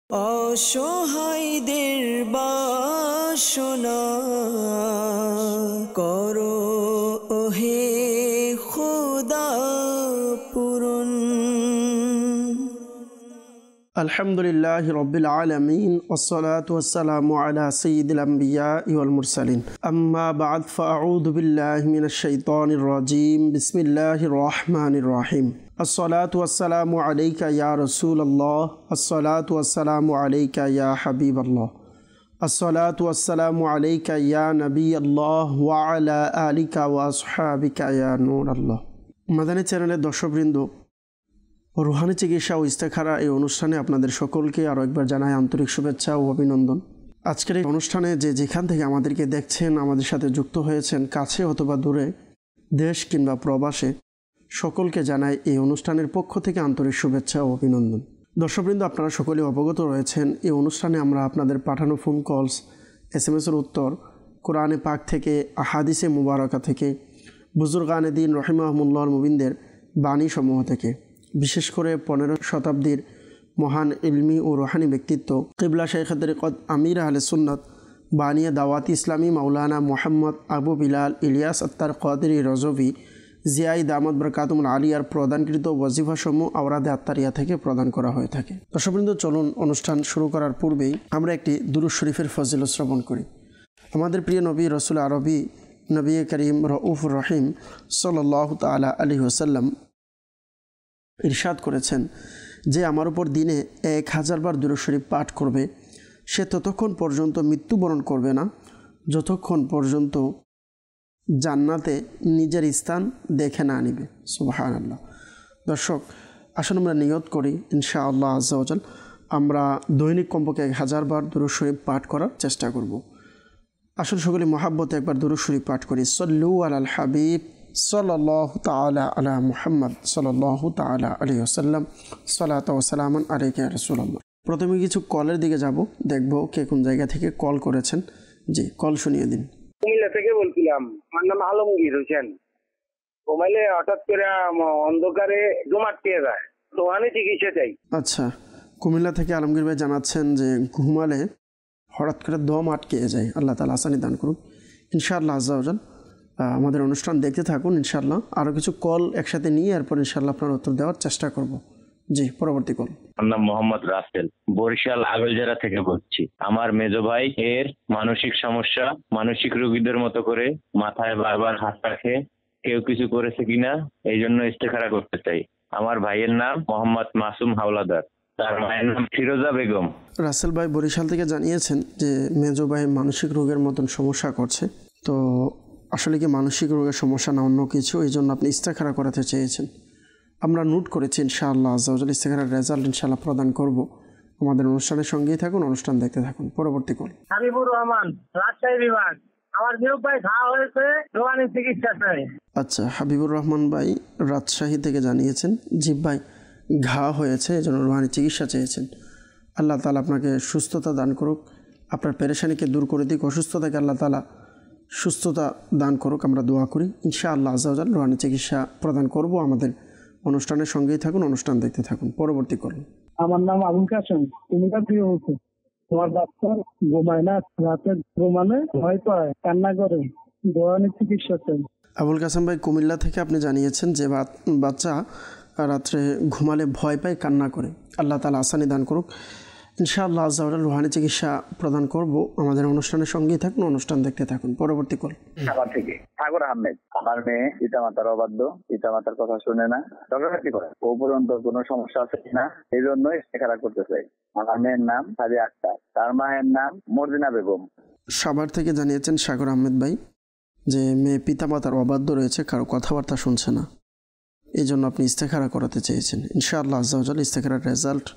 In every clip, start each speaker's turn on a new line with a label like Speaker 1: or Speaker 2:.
Speaker 1: অসহায়দের বাসনা করো ওহে খোদা পূরণ।
Speaker 2: আলহামদুলিল্লাহি রাব্বিল আলামিন ওয়াসসালাতু ওয়াসসালামু আলা সাইয়্যিদিল আমবিয়া ওয়াল মুরসালিন আম্মা বা'দ ফাআউযু বিল্লাহি মিনাশ শাইতানির রাজীম বিসমিল্লাহির রহমানির রহিম। আসসালাতু ওয়াসসালামু আলাইকা ইয়া রাসূলুল্লাহ, আসসালাতু ওয়াসসালামু আলাইকা ইয়া হাবিবাল্লাহ, আসসালাতু ওয়াসসালামু আলাইকা ইয়া নবিয়াল্লাহ ওয়া আলা আলিকা ওয়া আসহাবিকা ইয়া নূরাল্লাহ। মাদানী চ্যানেলের দর্শকবৃন্দ, রুহানি চিকিৎসা ও ইস্তেখারা এই অনুষ্ঠানে আপনাদের সকলকে আরও একবার জানাই আন্তরিক শুভেচ্ছা ও অভিনন্দন। আজকের এই অনুষ্ঠানে যেখান থেকে আমাদেরকে দেখছেন, আমাদের সাথে যুক্ত হয়েছেন, কাছে অথবা দূরে, দেশ কিংবা প্রবাসে, সকলকে জানাই এই অনুষ্ঠানের পক্ষ থেকে আন্তরিক শুভেচ্ছা ও অভিনন্দন। দর্শকবৃন্দ, আপনারা সকলেই অবগত রয়েছেন এই অনুষ্ঠানে আমরা আপনাদের পাঠানো ফোন কলস, SMS-এর উত্তর, কোরআনে পাক থেকে, আহাদিসে মুবারকা থেকে, বুজুর্গানে দিন রহিমাহুমুল্লাহর মুবিনদের বাণী সমূহ থেকে, বিশেষ করে 15 শতাব্দীর মহান ইলমি ও রুহানি ব্যক্তিত্ব কিবলা শাইখ তরিকত আমির আহলে সুন্নাত বানিয়া দাওয়াত ইসলামী মাওলানা মোহাম্মদ আবু বিলাল ইলিয়াস আত্তার কাদেরী রজভী জিয়াই দামত বরকাতুল আলিয়ার প্রদানকৃত ওয়াজিফাসমূহ আওরাদে আত্তারিয়া থেকে প্রদান করা হয়ে থাকে। দর্শকবৃন্দ, চলুন অনুষ্ঠান শুরু করার পূর্বেই আমরা একটি দুরূদ শরীফের ফজিলত শ্রবণ করি। আমাদের প্রিয় নবী রসুল আরবি নবী করিম রউফুর রহিম সাল্লাল্লাহু তাআলা আলাইহি ওয়াসাল্লাম ইরশাদ করেছেন যে আমার উপর দিনে 1000 বার দুরূদ শরীফ পাঠ করবে, সে ততক্ষণ পর্যন্ত মৃত্যুবরণ করবে না যতক্ষণ পর্যন্ত জান্নাতে নিজের স্থান দেখে না নিবে। সুবহানাল্লাহ। দর্শক, আসুন আমরা নিয়ত করি ইনশাআল্লাহ আজ্জা ওয়াজাল আমরা দৈনিক কমপক্ষে 1000 বার দুরূদ শরীফ পাঠ করার চেষ্টা করব। আসুন সকলে মহাব্বতে একবার দুরূদ শরীফ পাঠ করি। সল্লু আলাল হাবিব সাল্লাল্লাহু তাআলা আলা মুহাম্মদ সাল্লাল্লাহু তাআলা আলাইহি ওয়াসাল্লাম, সালাতু ওয়া সালামান আলাইকা ইয়া রাসূলুল্লাহ। প্রথমে কিছু কলের দিকে যাব, দেখব কে কোন জায়গা থেকে কল করেছেন। জি, কল শুনিয়ে দিন।
Speaker 3: কুমিল্লা থেকে বলছিলাম, আমার নাম আলমগীর হোসেন। ঘুমাইলে হঠাৎ করে অন্ধকারে দম আটকে যায়, তো ওখানে চিকিৎসা চাই।
Speaker 2: আচ্ছা, কুমিল্লা থেকে আলমগীর ভাই জানাচ্ছেন যে ঘুমালে হঠাৎ করে দম আটকে যায়। আল্লাহ তাআলা আসানি দান করুন ইনশাআল্লাহ আজ্জা ওয়াজাল। আমাদের অনুষ্ঠান দেখতে থাকুন ইনশাআল্লাহ। আরও কিছু কল একসাথে নিয়ে এরপর ইনশাআল্লাহ আপনার উত্তর দেওয়ার চেষ্টা করব। জি, পরবর্তী কল।
Speaker 4: আমার নাম মোহাম্মদ রাসেল, বরিশাল আগলজেরা থেকে বলছি। আমার মেজো ভাই এর মানসিক সমস্যা, মানসিক রোগীদের মতো করে মাথায় বারবার হাত রাখে, কেউ কিছু করেছে কিনা এই জন্য ইস্তেখারা করতে চাই। আমার ভাইয়ের নাম মোহাম্মদ মাসুম হাওলাদার, তার মায়ের নাম ফিরোজা বেগম।
Speaker 2: রাসেল ভাই বরিশাল থেকে জানিয়েছেন যে মেজো ভাই মানসিক রোগের মতন সমস্যা করছে। তো আসলে কি মানসিক রোগের সমস্যা না অন্য কিছু, এই জন্য আপনি ইস্তেখারা করাতে চেয়েছেন। আমরা নোট করেছি ইনশাআল্লাহ আজ্জা ওয়াজাল ইস্তেখারার রেজাল্ট ইনশাআল্লাহ প্রদান করব। আমাদের অনুষ্ঠানের সঙ্গেই থাকুন, অনুষ্ঠান দেখতে থাকুন। পরবর্তী কল।
Speaker 3: হাবিবুর রহমান, রাজশাহী বিভাগ। আমার মেয়ে ভাই ঘা হয়েছে, রোহানি চিকিৎসা চাই।
Speaker 2: আচ্ছা, হাবিবুর রহমান ভাই রাজশাহী থেকে জানিয়েছেন জি ভাই ঘা হয়েছে, এই জন্য রুহানি চিকিৎসা চেয়েছেন। আল্লাহ তাআলা আপনাকে সুস্থতা দান করুক, আপনার পেরেশানিকে দূর করে দিক, অসুস্থতাকে আল্লাহ তাআলা সুস্থতা দান করুক, আমরা দোয়া করি। ইনশাআল্লাহ আজ্জা ওয়াজাল রুহানি চিকিৎসা প্রদান করব। আমাদের অনুষ্ঠানের সঙ্গেই থাকুন, অনুষ্ঠান দেখতে থাকুন। পরবর্তী করুন।
Speaker 5: আমার নাম আবুল কাসেম, তুমি প্রিয় হচ্ছে তোমার বাচ্চা ঘুমায় না, রাতে ঘুমালে ভয় পায়, কান্না করে, রুহানি চিকিৎসা চাই।
Speaker 2: আবুল কাসেম ভাই কুমিল্লা থেকে আপনি জানিয়েছেন যে বাচ্চা রাত্রে ঘুমালে ভয় পায়, কান্না করে। আল্লাহ তাআলা আসানি দান করুক। ইনশাআল্লাহ আজ্জা ওয়াজাল রুহানি চিকিৎসা প্রদান করব। আমাদের অনুষ্ঠানের সঙ্গেই থাকুন, অনুষ্ঠান দেখতে থাকুন। পরবর্তী কল।
Speaker 6: সাগর থেকে সাগর আহমেদ। আমার মেয়ে পিতামাতার অবাধ্য, পিতামাতার কথা শুনে না, ঝগড়াঝাটি করে। ও পর্যন্ত কোনো সমস্যা আছে কিনা এই জন্যই ইস্তেখারা করতে চাই। আমার মেয়ের নাম সাদিয়া আক্তার, তার মায়ের নাম মর্জিনা বেগম।
Speaker 2: সাভার থেকে জানিয়েছেন সাগর আহমেদ ভাই যে মেয়ে পিতামাতার অবাধ্য রয়েছে, কারো কথাবার্তা শুনছে না, এই জন্য আপনি ইস্তেখারা করাতে চেয়েছেন। ইনশাআল্লাহ আজ্জা ওয়াজাল ইস্তেখারার রেজাল্ট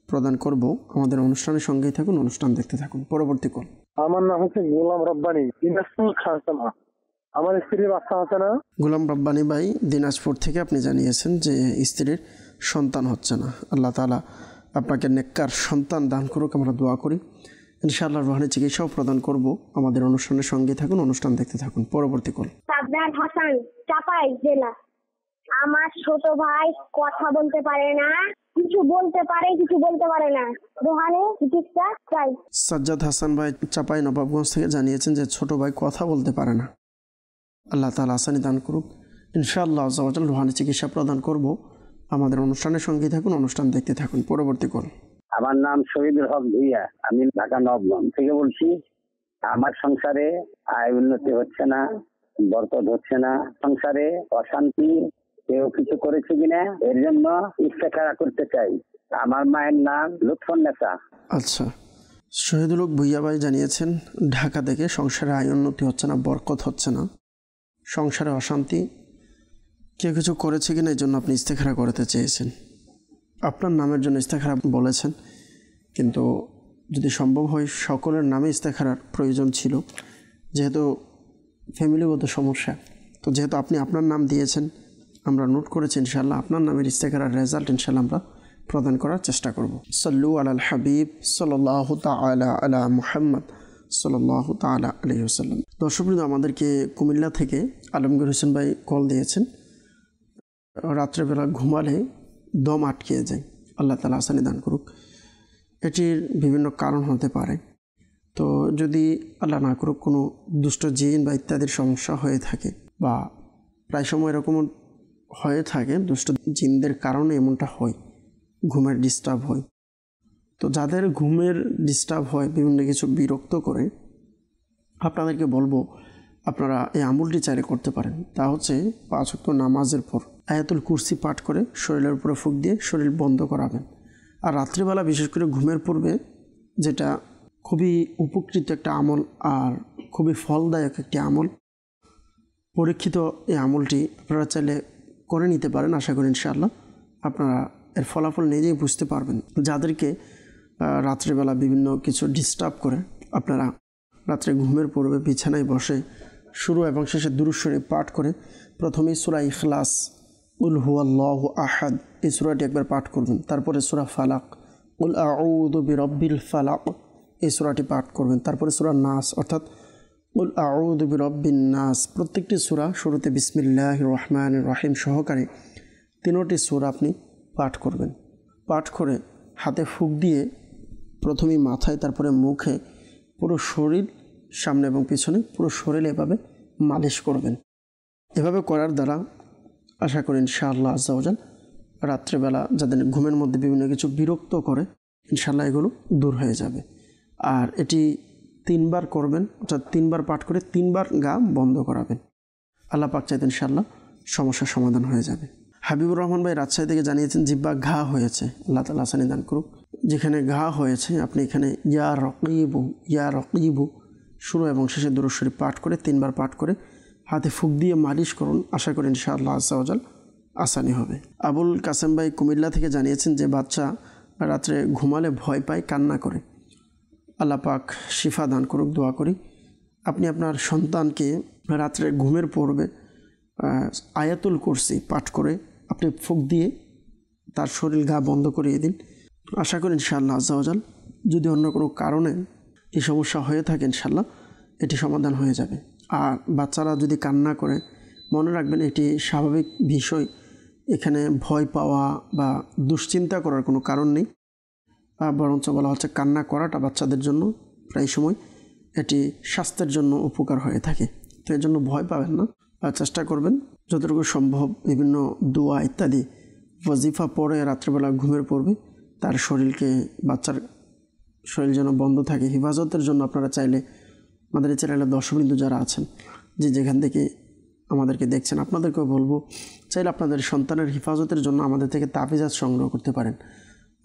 Speaker 2: প্রদান করব। আমাদের অনুষ্ঠানের সঙ্গেই থাকুন, অনুষ্ঠান দেখতে থাকুন। পরবর্তী কল।
Speaker 5: আমার নাম হচ্ছে গোলাম রব্বানি, দিনাজপুর খানসামা। আমার স্ত্রীর বাচ্চা আছে না।
Speaker 2: গোলাম রব্বানি ভাই দিনাজপুর থেকে আপনি জানিয়েছেন যে স্ত্রীর সন্তান হচ্ছে না। আল্লাহ তাআলা আপনাকে নেককার সন্তান দান করুক, আমরা দোয়া করি। ইনশাআল্লাহ রুহানি চিকিৎসাও প্রদান করব। আমাদের অনুষ্ঠানের সঙ্গে থাকুন, অনুষ্ঠান দেখতে থাকুন। পরবর্তী কল।
Speaker 7: সাবধান হাসান, চাপাই জেলা। আমার ছোট ভাই কথা বলতে পারে না, কিছু বলতে পারে কিছু বলতে পারে না, রুহানি চিকিৎসা চাই।
Speaker 2: সাজ্জাদ হাসান ভাই চাপাই নবাবগঞ্জ থেকে জানিয়েছেন যে ছোট ভাই কথা বলতে পারে না, আল্লাহ তাআলা আসানি দান করুক। ইনশাআল্লাহ আজ্জা ওয়া জাল রুহানি চিকিৎসা প্রদান করব। আমাদের অনুষ্ঠানের সঙ্গেই থাকুন, অনুষ্ঠান দেখতে থাকুন। পরবর্তী কল।
Speaker 8: আমার নাম শহীদুল হক ভুইয়া, আমি ঢাকা নবগঞ্জ থেকে বলছি। আমার সংসারে আয় উন্নতি হচ্ছে না, বরকত হচ্ছে না, সংসারে অশান্তি, কেউ কিছু করেছে কিনা এর জন্য ইস্তেখারা করতে চাই। আমার মায়ের নাম লুৎফুন্নেসা।
Speaker 2: আচ্ছা, শহীদুল হক ভুইয়া ভাই জানিয়েছেন ঢাকা থেকে সংসারে আয় উন্নতি হচ্ছে না, বরকত হচ্ছে না, সংসারে অশান্তি, কেউ কিছু করেছে কিনা এই জন্য আপনি ইস্তেখারা করতে চেয়েছেন। আপনার নামের জন্য ইস্তেখারা বলেছেন, কিন্তু যদি সম্ভব হয় সকলের নামে ইস্তেখারার প্রয়োজন ছিল, যেহেতু ফ্যামিলিগত সমস্যা। তো যেহেতু আপনি আপনার নাম দিয়েছেন, আমরা নোট করেছি, ইনশাআল্লাহ আপনার নামের ইস্তেখারার রেজাল্ট ইনশাআল্লাহ আমরা প্রদান করার চেষ্টা করব। সাল্লু আলাল হাবিব সাল্লাল্লাহু তাআলা আলা মুহাম্মদ সাল্লাল্লাহু তাআলা আলাইহি ওয়াসাল্লাম। দর্শকবৃন্দ, আমাদেরকে কুমিল্লা থেকে আলমগীর হোসেন ভাই কল দিয়েছেন। রাত্রেবেলা ঘুমালে দম আটকে যায়, আল্লাহ তাআলা আসানি দান করুক। এটির বিভিন্ন কারণ হতে পারে। তো যদি আল্লাহ না করুক কোনো দুষ্ট জিন বা ইত্যাদির সমস্যা হয়ে থাকে, বা প্রায় সময় এরকম হয়ে থাকে দুষ্ট জিনদের কারণে এমনটা হয়, ঘুমের ডিস্টার্ব হয়। তো যাদের ঘুমের ডিস্টার্ব হয়, বিভিন্ন কিছু বিরক্ত করে, আপনাদেরকে বলবো আপনারা এই আমলটি চাইলে করতে পারেন। তা হচ্ছে 5 ওয়াক্ত নামাজের পর আয়াতুল কুরসি পাঠ করে শরীরের উপরে ফুঁক দিয়ে শরীর বন্ধ করাবেন। আর রাত্রিবেলা বিশেষ করে ঘুমের পূর্বে, যেটা খুবই উপকৃত একটা আমল আর খুবই ফলদায়ক একটি আমল, পরীক্ষিত এই আমলটি আপনারা চাইলে করে নিতে পারেন। আশা করি ইনশাআল্লাহ আপনারা এর ফলাফল নিজেই বুঝতে পারবেন। যাদেরকে রাত্রিবেলা বিভিন্ন কিছু ডিস্টার্ব করে, আপনারা রাত্রে ঘুমের পূর্বে বিছানায় বসে শুরু এবং শেষে দুরূদ শরীফ পাঠ করে প্রথমেই সূরা ইখলাস, কুল হুয়াল্লাহু আহাদ, এই সূরাটি একবার পাঠ করবেন। তারপরে সূরা ফালাক, কুল আউযু বিরাব্বিল ফালাক, এই সূরাটি পাঠ করবেন। তারপরে সূরা নাস, অর্থাৎ কুল আউযু বিরাব্বিন নাস। প্রত্যেকটি সূরা শুরুতে বিসমিল্লাহির রহমানির রহিম সহকারে 3টি সূরা আপনি পাঠ করবেন। পাঠ করে হাতে ফুঁক দিয়ে প্রথমেই মাথায়, তারপরে মুখে, পুরো শরীর, সামনে এবং পিছনে পুরো শরীরে এভাবে মালিশ করবেন। এভাবে করার দ্বারা আশা করি ইনশাআল্লাহ আজ্জা ওয়া জাল রাত্রেবেলা যাদের ঘুমের মধ্যে বিভিন্ন কিছু বিরক্ত করে, ইনশাআল্লাহ এগুলো দূর হয়ে যাবে। আর এটি 3 বার করবেন, অর্থাৎ 3 বার পাঠ করে 3 বার গা বন্ধ করাবেন। আল্লাহ পাক চাইতে ইনশাআল্লাহ সমস্যার সমাধান হয়ে যাবে। হাবিবুর রহমান ভাই রাজশাহী থেকে জানিয়েছেন জিহ্বা ঘা হয়েছে, আল্লাহ তাআলা আসানি দান করুক। যেখানে ঘা হয়েছে আপনি এখানে ইয়া রকিবু শুরু এবং শেষে দুরূদ শরীফ পাঠ করে 3 বার পাঠ করে হাতে ফুঁক দিয়ে মালিশ করুন। আশা করি ইনশাআল্লাহ আজ্জা ওয়া জাল আসানি হবে। আবুল কাসেম ভাই কুমিল্লা থেকে জানিয়েছেন যে বাচ্চা রাত্রে ঘুমালে ভয় পায়, কান্না করে, আল্লাহ পাক শিফা দান করুক, দোয়া করি। আপনি আপনার সন্তানকে রাত্রে ঘুমের পূর্বে আয়াতুল কুরসি পাঠ করে আপনি ফুঁক দিয়ে তার শরীর গা বন্ধ করিয়ে দিন। আশা করি ইনশাআল্লাহ আজ্জা ওয়া জাল যদি অন্য কোনো কারণে এই সমস্যা হয়ে থাকে, ইনশাআল্লাহ এটি সমাধান হয়ে যাবে। আর বাচ্চারা যদি কান্না করে, মনে রাখবেন এটি স্বাভাবিক বিষয়, এখানে ভয় পাওয়া বা দুশ্চিন্তা করার কোনো কারণ নেই। বরঞ্চ বলা হচ্ছে কান্না করাটা বাচ্চাদের জন্য প্রায় সময় এটি স্বাস্থ্যের জন্য উপকার হয়ে থাকে। তো এর জন্য ভয় পাবেন না, চেষ্টা করবেন যতটুকু সম্ভব বিভিন্ন দোয়া ইত্যাদি ওয়াজিফা পড়ে রাত্রেবেলা ঘুমের পূর্বে তার শরীরকে, বাচ্চার শরীর যেন বন্ধ থাকে, হেফাজতের জন্য আপনারা চাইলে আমাদের এই চ্যানেলের দর্শকবৃন্দ যারা আছেন, যে যেখান থেকে আমাদেরকে দেখছেন, আপনাদেরকেও বলবো চাইলে আপনাদের সন্তানের হেফাজতের জন্য আমাদের থেকে তাবিজাত সংগ্রহ করতে পারেন।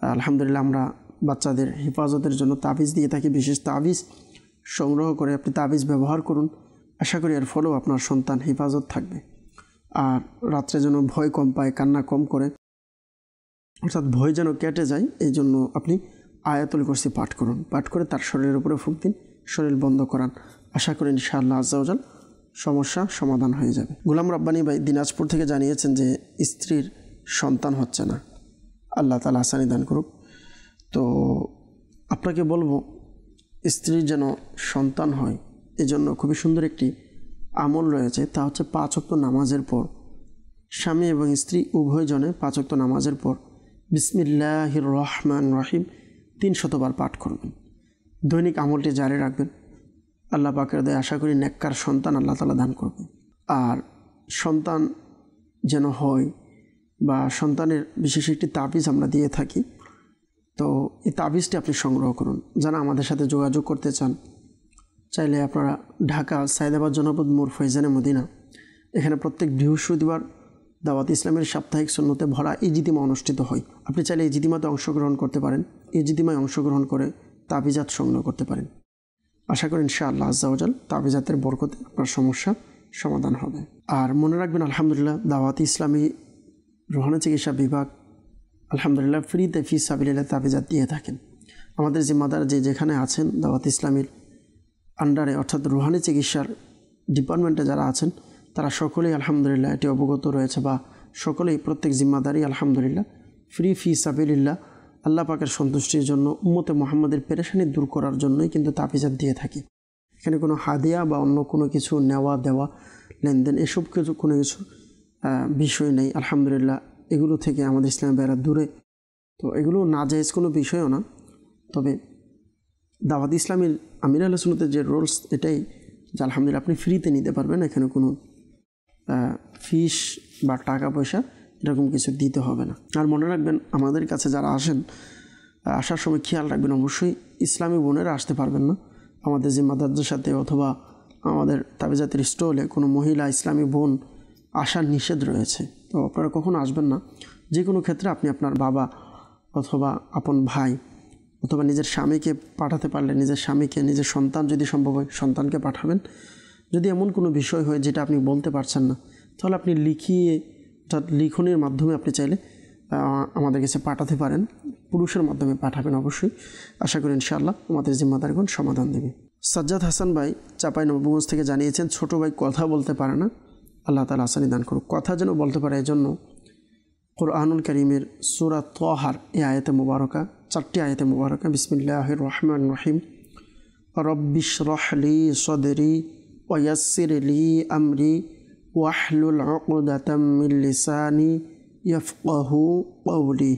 Speaker 2: আলহামদুলিল্লাহ আমরা বাচ্চাদের হেফাজতের জন্য তাবিজ দিয়ে থাকি। বিশেষ তাবিজ সংগ্রহ করে আপনি তাবিজ ব্যবহার করুন, আশা করি এর ফলেও আপনার সন্তান হেফাজত থাকবে। আর রাত্রে যেন ভয় কম পায়, কান্না কম করে, অর্থাৎ ভয় যেন কেটে যায়, এই জন্য আপনি আয়াতুল কুরসি পাঠ করুন। পাঠ করে তার শরীরের উপরে ফুঁক দিন, শরীর বন্ধ করান। আশা করি ইনশাআল্লাহ আজ্জা ওয়া জাল সমস্যা সমাধান হয়ে যাবে। গোলাম রাব্বানি ভাই দিনাজপুর থেকে জানিয়েছেন যে স্ত্রীর সন্তান হচ্ছে না, আল্লাহ তাআলা আসানি দান করুক। তো আপনাকে বলবো স্ত্রীর যেন সন্তান হয়, এজন্য খুবই সুন্দর একটি আমল রয়েছে, তা হচ্ছে 5 ওয়াক্ত নামাজের পর স্বামী এবং স্ত্রী উভয়জনে 5 ওয়াক্ত নামাজের পর বিসমিল্লাহির রহমান রহিম 300 বার পাঠ করবেন। দৈনিক আমলটি জারি রাখবেন। আল্লাহ পাকের দয়ায় আশা করি নেককার সন্তান আল্লাহ তাআলা দান করবে। আর সন্তান যেন হয় বা সন্তানের বিশেষ একটি তাবিজ আমরা দিয়ে থাকি, তো এই তাবিজটি আপনি সংগ্রহ করুন। যারা আমাদের সাথে যোগাযোগ করতে চান, চাইলে আপনারা ঢাকা সায়দাবাদ জনপদ মোড় ফৈজানে মদিনা, এখানে প্রত্যেক বৃহস্পতিবার দাওয়াত ইসলামের সাপ্তাহিক সুন্নতে ভরা ইজতিমা অনুষ্ঠিত হয়। আপনি চাইলে ইজতিমাতে অংশগ্রহণ করতে পারেন, ইজতিমায় অংশগ্রহণ করে তাবিজাত সংগ্রহ করতে পারেন। আশা করি ইনশাআল্লাহ আজ্জা ওয়াজাল তাবিজাতের বরকতে আপনার সমস্যা সমাধান হবে। আর মনে রাখবেন, আলহামদুলিল্লাহ দাওয়াত ইসলামী রুহানি চিকিৎসা বিভাগ আলহামদুলিল্লাহ ফ্রিতে ফি সাবিলিল্লাহ তাবিজাত দিয়ে থাকেন। আমাদের জিম্মাদার যেখানে আছেন দাওয়াত ইসলামীর আন্ডারে, অর্থাৎ রুহানি চিকিৎসার ডিপার্টমেন্টে যারা আছেন, তারা সকলেই আলহামদুলিল্লাহ এটি অবগত রয়েছে বা সকলেই প্রত্যেক জিম্মাদারি আলহামদুলিল্লাহ ফ্রি ফি সাবিলিল্লাহ আল্লাহ পাকের সন্তুষ্টির জন্য, উম্মতে মুহাম্মাদের পেরেশানি দূর করার জন্যই কিন্তু তাবিজাত দিয়ে থাকি। এখানে কোনো হাদিয়া বা অন্য কোনো কিছু নেওয়া দেওয়া লেনদেন এসব কোনো কিছু বিষয় নেই। আলহামদুলিল্লাহ এগুলো থেকে আমাদের ইসলাম ভাইরা দূরে, তো এগুলো নাজায়েজ কোনো বিষয়ও না। তবে দাওয়াত ইসলামীর আমির আহলে সুন্নাতের যে রুলস এটাই যে আলহামদুলিল্লাহ আপনি ফ্রিতে নিতে পারবেন, এখানে কোনো ফিস বা টাকা পয়সা এরকম কিছু দিতে হবে না। আর মনে রাখবেন, আমাদের কাছে যারা আসেন, আসার সময় খেয়াল রাখবেন অবশ্যই ইসলামী বোনেরা আসতে পারবেন না। আমাদের জিম্মাদারদের সাথে অথবা আমাদের তাবিজাতের স্টলে কোনো মহিলা ইসলামী বোন আসার নিষেধ রয়েছে, তো আপনারা কখনো আসবেন না। যে কোনো ক্ষেত্রে আপনি আপনার বাবা অথবা আপন ভাই অথবা নিজের স্বামীকে পাঠাতে পারলে নিজের স্বামীকে, নিজের সন্তান যদি সম্ভব হয় সন্তানকে পাঠাবেন। যদি এমন কোনো বিষয় হয় যেটা আপনি বলতে পারছেন না, তাহলে আপনি লিখিয়ে, অর্থাৎ লিখনের মাধ্যমে আপনি চাইলে আমাদের কাছে পাঠাতে পারেন। পুরুষের মাধ্যমে পাঠাবেন অবশ্যই। আশা করি ইনশাআল্লাহ আমাদের জিম্মাদারগণ সমাধান দেবে। সাজ্জাদ হাসান ভাই চাঁপাইনবাবগঞ্জ থেকে জানিয়েছেন, ছোটো ভাই কথা বলতে পারে না, আল্লাহ তাআলা আসানি দান করুক। কথা যেন বলতে পারে, এজন্য কুরআনুল কারীমের সূরা তাহার এই আয়াতে মুবারকা, 4টি আয়াতে মুবারকা, বিসমিল্লাহির রহমানির রহিম, রব্বিশরাহ লি সদরি ওয়া ইয়াসসির লি আমরি ওয়াহলুল উকদাতাম মিন লিসানি ইয়াফকাহু কওলি,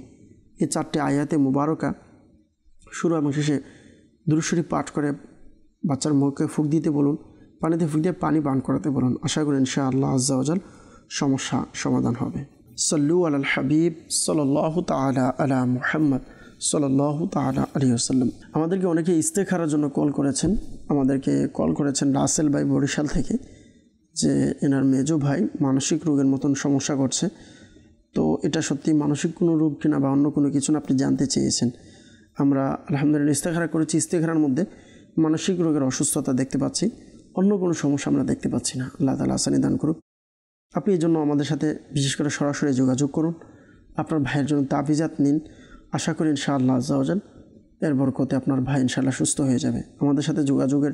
Speaker 2: এই 4টি আয়াতে মুবারকা শুরু এবং শেষে দুরূদ শরীফ পাঠ করে বাচ্চার মুখে ফুঁক দিতে বলুন, পানিতে ফুঁক দিয়ে পানি পান করাতে বলুন। আশা করি ইনশাআল্লাহ আজ্জা ওয়াজাল সমস্যা সমাধান হবে। সাল্লু আলাল হাবিব সাল্লাল্লাহু তাআলা আলা মুহাম্মদ সাল্লাল্লাহু তাআলা আলাইহি ওয়াসাল্লাম। আমাদেরকে অনেকে ইস্তেখারার জন্য কল করেছেন রাসেল ভাই বরিশাল থেকে, যে এনার মেজো ভাই মানসিক রোগের মতন সমস্যা করছে। তো এটা সত্যি মানসিক কোনো রোগ কিনা বা অন্য কোনো কিছু না, আপনি জানতে চেয়েছেন। আমরা আলহামদুলিল্লাহ ইস্তেখারা করেছি, ইস্তেখারার মধ্যে মানসিক রোগের অসুস্থতা দেখতে পাচ্ছি, অন্য কোনো সমস্যা আমরা দেখতে পাচ্ছি না। আল্লাহ তাআলা আসানি দান করুক। আপনি এই জন্য আমাদের সাথে বিশেষ করে সরাসরি যোগাযোগ করুন, আপনার ভাইয়ের জন্য তাবিজাত নিন। আশা করি ইনশাআল্লাহ আজ্জা ওয়াজাল এর বরকতে আপনার ভাই ইনশাআল্লাহ সুস্থ হয়ে যাবে। আমাদের সাথে যোগাযোগের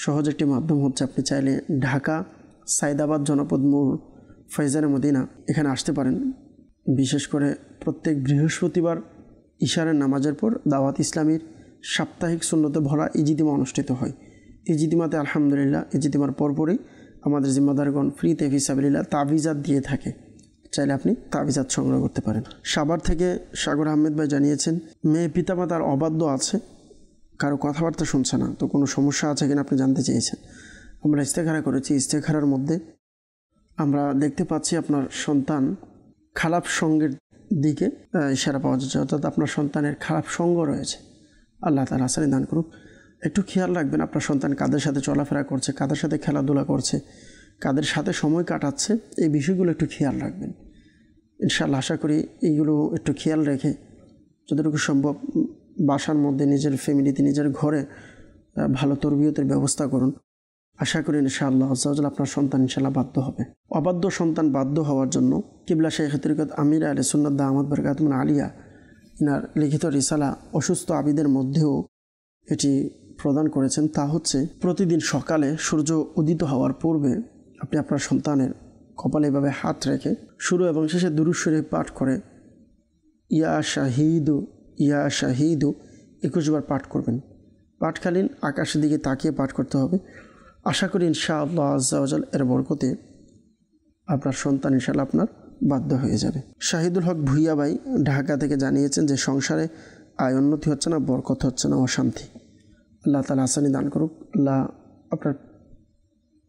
Speaker 2: সহজ একটি মাধ্যম হচ্ছে, আপনি চাইলে ঢাকা সায়দাবাদ জনপদ মোড় ফৈজানে মদিনা এখানে আসতে পারেন। বিশেষ করে প্রত্যেক বৃহস্পতিবার ইশারের নামাজের পর দাওয়াত ইসলামীর সাপ্তাহিক সুন্নতে ভরা ইজতিমা অনুষ্ঠিত হয়। ইজতিমাতে আলহামদুলিল্লাহ ইজতিমার পরপরই আমাদের জিম্মাদারগণ ফ্রিতে ফি সাবিলিল্লাহ তাবিজাত দিয়ে থাকে, চাইলে আপনি তাবিজাত সংগ্রহ করতে পারেন। সাভার থেকে সাগর আহমেদ ভাই জানিয়েছেন, মেয়ে পিতামাতার অবাধ্য আছে, কারো কথাবার্তা শুনছে না, তো কোনো সমস্যা আছে কিনা আপনি জানতে চেয়েছেন। আমরা ইস্তেখারা করেছি, ইস্তেখারার মধ্যে আমরা দেখতে পাচ্ছি আপনার সন্তান খারাপ সঙ্গের দিকে ইশারা পাওয়া যাচ্ছে, অর্থাৎ আপনার সন্তানের খারাপ সঙ্গ রয়েছে। আল্লাহ তাআলা আসানি দান করুক। একটু খেয়াল রাখবেন আপনার সন্তান কাদের সাথে চলাফেরা করছে, কাদের সাথে খেলাধুলা করছে, কাদের সাথে সময় কাটাচ্ছে, এই বিষয়গুলো একটু খেয়াল রাখবেন ইনশাআল্লাহ। আশা করি এইগুলো একটু খেয়াল রেখে যতটুকু সম্ভব বাসার মধ্যে নিজের ফ্যামিলিতে, নিজের ঘরে ভালো তরবিয়তের ব্যবস্থা করুন। আশা করি ইনশাআল্লাহ আজ্জা ওয়াজাল আপনার সন্তান ইনশাআল্লাহ বাধ্য হবে। অবাধ্য সন্তান বাধ্য হওয়ার জন্য কিবলা শাইখ তরিকত আমির আহলে সুন্নাত দামাত বারাকাতুহুম আলিয়া ইনার লিখিত রিসালা অসুস্থ আবিদের মধ্যেও এটি প্রদান করেছেন। তা হচ্ছে, প্রতিদিন সকালে সূর্য উদিত হওয়ার পূর্বে আপনি আপনার সন্তানের কপালে এভাবে হাত রেখে শুরু এবং শেষে দুরূদ শরীফ পাঠ করে ইয়া শাহিদু ইয়া শাহিদু 21 বার পাঠ করবেন। পাঠকালীন আকাশের দিকে তাকিয়ে পাঠ করতে হবে। আশা করি ইনশাআল্লাহ আজ্জা ওয়াজাল এর বরকতে আপনার সন্তান ইনশাআল্লাহ আপনার বাধ্য হয়ে যাবে। শাহিদুল হক ভুইয়া ভাই ঢাকা থেকে জানিয়েছেন যে সংসারে আয় উন্নতি হচ্ছে না, বরকত হচ্ছে না, অশান্তি। আল্লাহ তাআলা আসানি দান করুক। আল্লাহ আপনার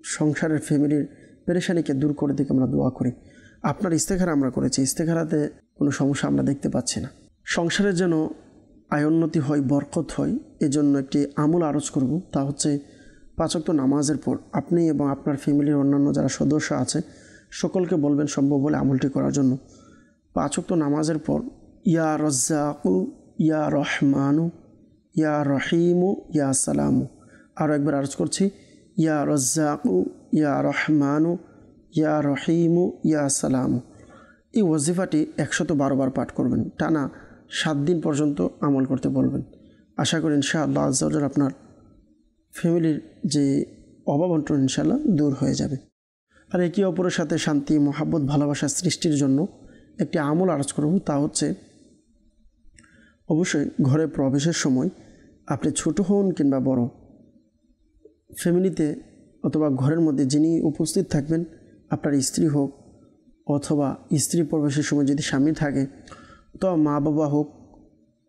Speaker 2: সংসারের ফ্যামিলির পেরেশানিকে দূর করে দিকে আমরা দোয়া করি। আপনার ইস্তেখারা আমরা করেছি, ইস্তেখারাতে কোনো সমস্যা আমরা দেখতে পাচ্ছি না। সংসারের যেন আয় উন্নতি হয়, বরকত হয়, এজন্য একটি আমল আরজ করব। তা হচ্ছে 5 ওয়াক্ত নামাজের পর আপনি এবং আপনার ফ্যামিলির অন্যান্য যারা সদস্য আছে সকলকে বলবেন সম্ভব হলে আমলটি করার জন্য। 5 ওয়াক্ত নামাজের পর ইয়া রাজ্জাকু ইয়া রহমানু ইয়া রহিমু ইয়া সালামু, আরও একবার আরজ করছি, ইয়া রাজ্জাকু ইয়া রহমানু ইয়া রহিমু ইয়া সালামু। এই ওয়াজিফাটি 112 বার পাঠ করবেন, টানা 7 দিন পর্যন্ত আমল করতে বলবেন। আশা করি ইনশাআল্লাহ আজ্জা ওয়া জাল আপনার ফ্যামিলির যে অভাব অনটন ইনশাআল্লাহ দূর হয়ে যাবে। আর একে অপরের সাথে শান্তি, মহাব্বত, ভালোবাসা সৃষ্টির জন্য একটি আমল আরজ করব। তা হচ্ছে অবশ্যই ঘরে প্রবেশের সময় আপনি ছোট হন কিংবা বড়, ফ্যামিলিতে অথবা ঘরের মধ্যে যিনি উপস্থিত থাকবেন, আপনার স্ত্রী হোক অথবা স্ত্রী প্রবেশের সময় যদি স্বামী থাকে, অথবা মা বাবা হোক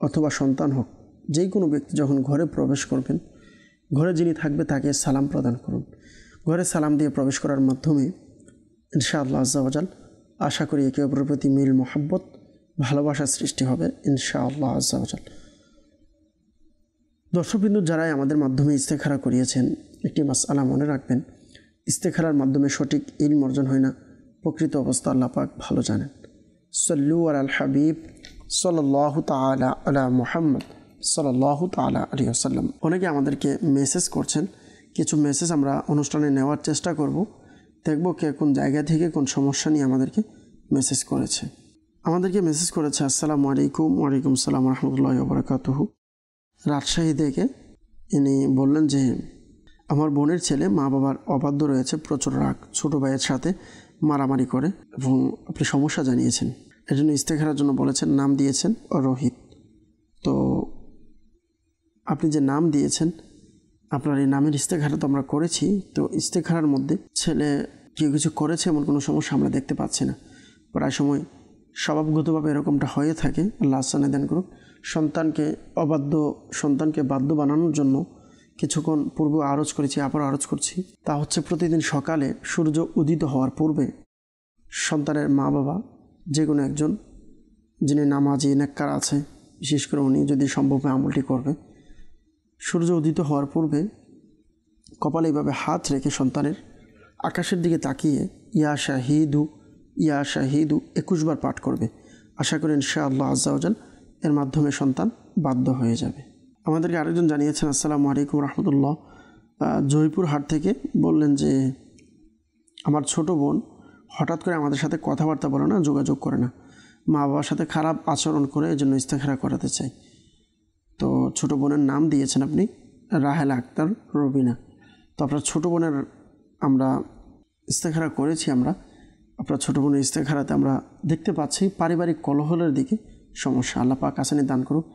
Speaker 2: অথবা সন্তান হোক, যেই কোনো ব্যক্তি যখন ঘরে প্রবেশ করবেন, ঘরে যিনি থাকবে তাকে সালাম প্রদান করুন। ঘরে সালাম দিয়ে প্রবেশ করার মাধ্যমে ইনশাআল্লাহ আজ্জা ওয়া জাল আশা করি একে অপরের প্রতি মিল, মহাব্বত, ভালোবাসার সৃষ্টি হবে ইনশাআল্লাহ আজ্জা ওয়া জাল। দর্শকবৃন্দ, যারাই আমাদের মাধ্যমে ইস্তেখারা করিয়েছেন, একটি মাসআলা মনে রাখবেন, ইস্তেখারার মাধ্যমে সঠিক ইলম অর্জন হয় না, প্রকৃত অবস্থা আল্লাহ পাক ভালো জানেন। সাল্লু আলাল হাবিব সাল্লাল্লাহু তাআলা আলা মুহাম্মদ সাল্লাল্লাহু তাআলা আলাইহি ওয়াসাল্লাম। অনেকে আমাদেরকে মেসেজ করছেন, কিছু মেসেজ আমরা অনুষ্ঠানে নেওয়ার চেষ্টা করব, দেখব কে কোন জায়গা থেকে কোন সমস্যা নিয়ে আমাদেরকে মেসেজ করেছে। আমাদেরকে মেসেজ করেছে, আসসালামু আলাইকুম। ওয়ালাইকুম সালাম রাহমাতুল্লাহি ওয়া বারাকাতুহু। রাজশাহী থেকে ইনি বললেন যে আমার বোনের ছেলে মা বাবার অবাধ্য রয়েছে, প্রচুর রাগ, ছোটো ভাইয়ের সাথে মারামারি করে এবং আপনি সমস্যা জানিয়েছেন, এর জন্য ইস্তেখারার জন্য বলেছেন, নাম দিয়েছেন রোহিত। তো আপনি যে নাম দিয়েছেন, আপনার এই নামের ইস্তেখারা তো আমরা করেছি। তো ইস্তেখারার মধ্যে ছেলে কেউ কিছু করেছে এমন কোনো সমস্যা আমরা দেখতে পাচ্ছি না। প্রায় সময় স্বভাবগতভাবে এরকমটা হয়ে থাকে। আল্লাহ আসানে দান করুক। সন্তানকে বাধ্য বানানোর জন্য কিছুক্ষণ পূর্বে আরজ করেছি, আবার আরজ করছি। তা হচ্ছে প্রতিদিন সকালে সূর্য উদিত হওয়ার পূর্বে সন্তানের মা বাবা যে কোনো একজন যিনি নামাজি, নেককার আছে, বিশেষ করে উনি যদি সম্ভব হয় আমলটি করবে। সূর্য উদিত হওয়ার পূর্বে কপালে এইভাবে হাত রেখে সন্তানের আকাশের দিকে তাকিয়ে ইয়া শাহিদু ইয়া শাহিদু 21 বার পাঠ করবে। আশা করি ইনশাআল্লাহ আজ্জা ওয়া জাল এর মাধ্যমে সন্তান বাধ্য হয়ে যাবে। আমাদেরকে আরেকজন জানিয়েছেন, আসসালামু আলাইকুম রহমতুল্লাহ, জয়পুর হাট থেকে বললেন যে আমার ছোট বোন হঠাৎ করে আমাদের সাথে কথাবার্তা বলে না, যোগাযোগ করে না, মা বাবার সাথে খারাপ আচরণ করে, এই জন্য ইস্তেখারা করাতে চাই। তো ছোট বোনের নাম দিয়েছেন আপনি রাহেলা আক্তার রবিনা। তো আপনার ছোটো বোনের আমরা ইস্তেখারা করেছি। আমরা আপনার ছোটো বোনের ইস্তেখারাতে আমরা দেখতে পাচ্ছি পারিবারিক কলহলের দিকে সমস্যা। আল্লাহ পাক আসানি দান করুক,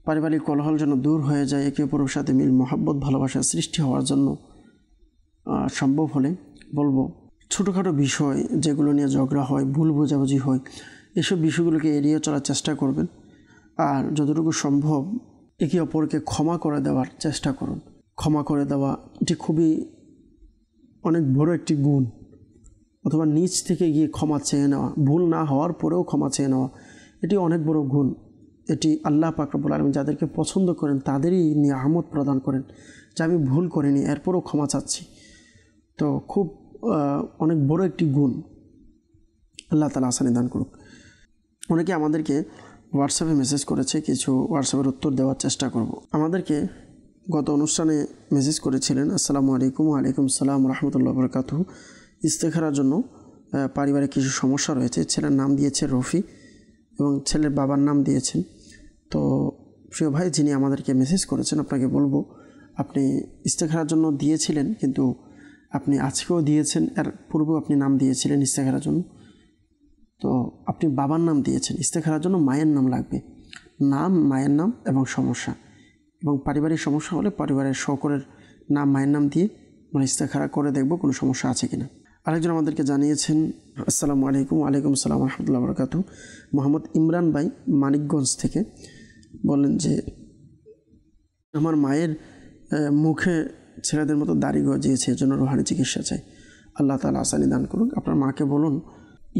Speaker 2: পারিবারিক কলহল যেন দূর হয়ে যায়, একে অপরের সাথে মিল, মহাব্বত, ভালোবাসার সৃষ্টি হওয়ার জন্য সম্ভব হলে বলবো ছোটোখাটো বিষয় যেগুলো নিয়ে ঝগড়া হয়, ভুল বোঝাবুঝি হয়, এসব বিষয়গুলোকে এড়িয়ে চলার চেষ্টা করবেন। আর যতটুকু সম্ভব একে অপরকে ক্ষমা করে দেওয়ার চেষ্টা করুন। ক্ষমা করে দেওয়া এটি খুবই অনেক বড় একটি গুণ, অথবা নিজ থেকে গিয়ে ক্ষমা চেয়ে নেওয়া, ভুল না হওয়ার পরেও ক্ষমা চেয়ে নেওয়া, এটি অনেক বড় গুণ। এটি আল্লাহ পাক রব্বুল আলামিন যাদেরকে পছন্দ করেন তাদেরই নিয়ামত প্রদান করেন, যে আমি ভুল করিনি এরপরও ক্ষমা চাচ্ছি। তো খুব অনেক বড় একটি গুণ, আল্লাহ তাআলা আসানি দান করুক। অনেকে আমাদেরকে হোয়াটসঅ্যাপে মেসেজ করেছে, কিছু হোয়াটসঅ্যাপের উত্তর দেওয়ার চেষ্টা করব। আমাদেরকে গত অনুষ্ঠানে মেসেজ করেছিলেন, আসসালামু আলাইকুম। ওয়ালাইকুম সালাম রাহমাতুল্লাহি ওয়া বারাকাতুহু। ইস্তেখারার জন্য পারিবারিক কিছু সমস্যা রয়েছে। ছেলের নাম দিয়েছে রফি এবং ছেলের বাবার নাম দিয়েছেন। তো প্রিয় ভাই যিনি আমাদেরকে মেসেজ করেছেন, আপনাকে বলবো আপনি ইস্তেখারার জন্য দিয়েছিলেন, কিন্তু আপনি আজকেও দিয়েছেন, এর পূর্বেও আপনি নাম দিয়েছিলেন ইস্তেখারার জন্য। তো আপনি বাবার নাম দিয়েছেন, ইস্তেখারার জন্য মায়ের নাম লাগবে। নাম, মায়ের নাম এবং সমস্যা, এবং পারিবারিক সমস্যা হলে পরিবারের সকলের নাম, মায়ের নাম দিয়ে আমরা ইস্তেখারা করে দেখব কোনো সমস্যা আছে কিনা। আরেকজন আমাদেরকে জানিয়েছেন, আসসালামু আলাইকুম। ওয়ালাইকুম আসসালাম রহমতুল্লাহ বরকাতু। মোহাম্মদ ইমরান ভাই মানিকগঞ্জ থেকে বলেন যে আমার মায়ের মুখে ছেলেদের মতো দাড়ি গজিয়েছে, এর জন্য রুহানি চিকিৎসা চাই। আল্লাহ তাআলা আসানি দান করুন। আপনার মাকে বলুন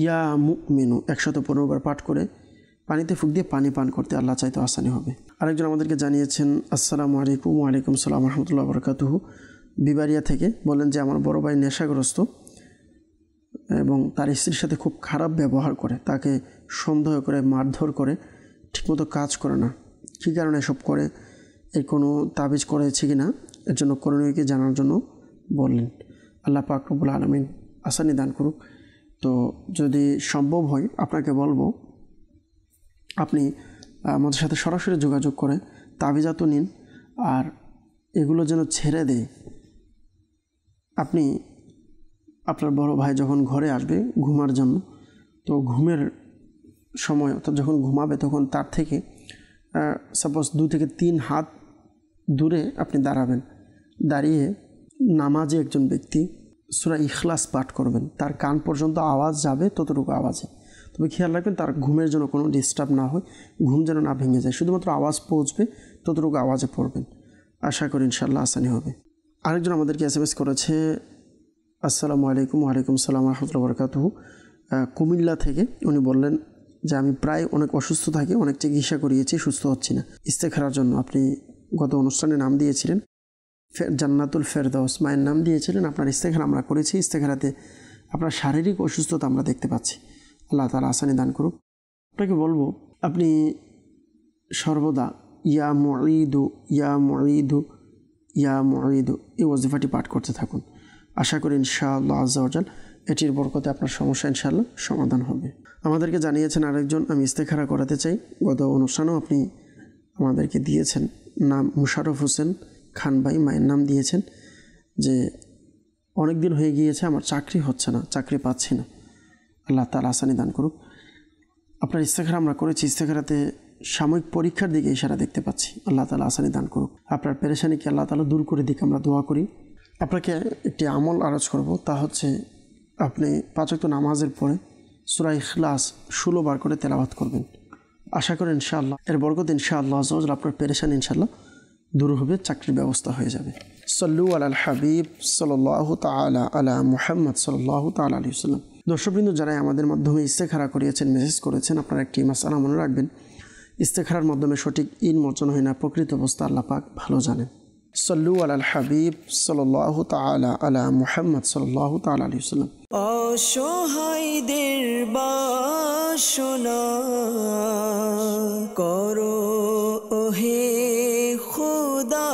Speaker 2: ইয়া মুমিনু 115 বার পাঠ করে পানিতে ফুঁক দিয়ে পানি পান করতে, আল্লাহ চাইতে আসানি হবে। আরেকজন আমাদেরকে জানিয়েছেন, আসসালামু আলাইকুম। ওয়ালাইকুম আসসালাম রহমতুল্লাহ বরকাতুহু, বিবারিয়া থেকে বলেন যে আমার বড় ভাই নেশাগ্রস্ত এবং তার স্ত্রীর সাথে খুব খারাপ ব্যবহার করে, তাকে সন্দেহ করে, মারধর করে, ঠিকমতো কাজ করে না। কী কারণে এসব করে, এর কোনো তাবিজ করেছে কি না, এর জন্য করণীয়কে জানার জন্য বললেন। আল্লাহ পাক রব্বুল আলামিন আসানি দান করুক। তো যদি সম্ভব হয় আপনাকে বলবো আপনি আমাদের সাথে সরাসরি যোগাযোগ করে তাবিজাত নিন, আর এগুলো যেন ছেড়ে দেয়। আপনি আপনার বড় ভাই যখন ঘরে আসবে ঘুমার জন্য, তো ঘুমের সময় অর্থাৎ যখন ঘুমাবে তখন তার থেকে সাপোজ 2 থেকে 3 হাত দূরে আপনি দাঁড়াবেন। দাঁড়িয়ে নামাজে একজন ব্যক্তি সূরা ইখলাস পাঠ করবেন, তার কান পর্যন্ত আওয়াজ যাবে ততটুকু আওয়াজে। তবে খেয়াল রাখবেন তার ঘুমের জন্য কোনো ডিস্টার্ব না হয়, ঘুম যেন না ভেঙে যায়, শুধুমাত্র আওয়াজ পৌঁছবে ততটুকু আওয়াজে পড়বেন। আশা করি ইনশাআল্লাহ আসানি হবে। আরেকজন আমাদেরকে SMS করেছে, আসসালামু আলাইকুম। ওয়ালাইকুম আসসালাম রহমতুল্লাহ বরকাতুহু, কুমিল্লা থেকে। উনি বললেন যে আমি প্রায় অনেক অসুস্থ থাকি, অনেক চিকিৎসা করিয়েছি, সুস্থ হচ্ছি না। ইস্তেখারার জন্য আপনি গত অনুষ্ঠানে নাম দিয়েছিলেন জান্নাতুল ফেরদাউস, মায়ের নাম দিয়েছিলেন। আপনার ইস্তেখারা আমরা করেছি। ইস্তেখারাতে আপনার শারীরিক অসুস্থতা আমরা দেখতে পাচ্ছি। আল্লাহ তাআলা আসানি দান করুক। আপনাকে বলবো আপনি সর্বদা ইয়া মুঈদু ইয়া মুঈদু ইয়া মুঈদু এই ওয়াজিফাটি পাঠ করতে থাকুন। আশা করি ইনশাআল্লাহ আজ্জা ওয়া জাল এটির বরকতে আপনার সমস্যা ইনশাআল্লাহ সমাধান হবে। আমাদেরকে জানিয়েছেন আরেকজন, আমি ইস্তেখারা করাতে চাই। গত অনুষ্ঠানেও আপনি আমাদেরকে দিয়েছেন নাম মুশারফ হোসেন খান ভাই, মায়ের নাম দিয়েছেন যে অনেক দিন হয়ে গিয়েছে আমার চাকরি হচ্ছে না, চাকরি পাচ্ছি না। আল্লাহ তাআলা আসানি দান করুক। আপনার ইস্তেখারা আমরা করেছি, ইস্তেখারাতে সাময়িক পরীক্ষার দিকে ইশারা দেখতে পাচ্ছি। আল্লাহ তাআলা আসানি দান করুক। আপনার পেরেশানিকে আল্লাহ তাআলা দূর করে দিক, আমরা দোয়া করি। আপনাকে একটি আমল আরজ করব, তা হচ্ছে আপনি 5 ওয়াক্ত নামাজের পরে সূরা ইখলাস 16 বার করে তেলাওয়াত করবেন। আশা করি ইনশাআল্লাহ এর বরকত ইনশাআল্লাহ আজ্জা ওয়া জাল আপনার পেরেশানি ইনশাআল্লাহ দূর হবে, চাকরির ব্যবস্থা হয়ে যাবে। সাল্লু আলাল হাবিব সাল্লাল্লাহু তাআলা আলা মুহাম্মদ সাল্লাল্লাহু তাআলা আলাইহি ওয়াসাল্লাম। দর্শকবৃন্দ, যারা আমাদের মাধ্যমে ইস্তেখারা করিয়েছেন, মেসেজ করেছেন, আপনারা একটি মাসআলা মনে রাখবেন, ইস্তেখারার মাধ্যমে সঠিক ঈদ মোচন হয় না, প্রকৃত অবস্থা আল্লাহ পাক ভালো জানেন। সাল্লু আলাল হাবিব সাল্লাল্লাহু তাআলা আলা মুহাম্মদ সাল্লাল্লাহু তাআলা আলাইহি ওয়াসাল্লাম।
Speaker 1: অসহায়দের বাসনা করো ওহে খোদা।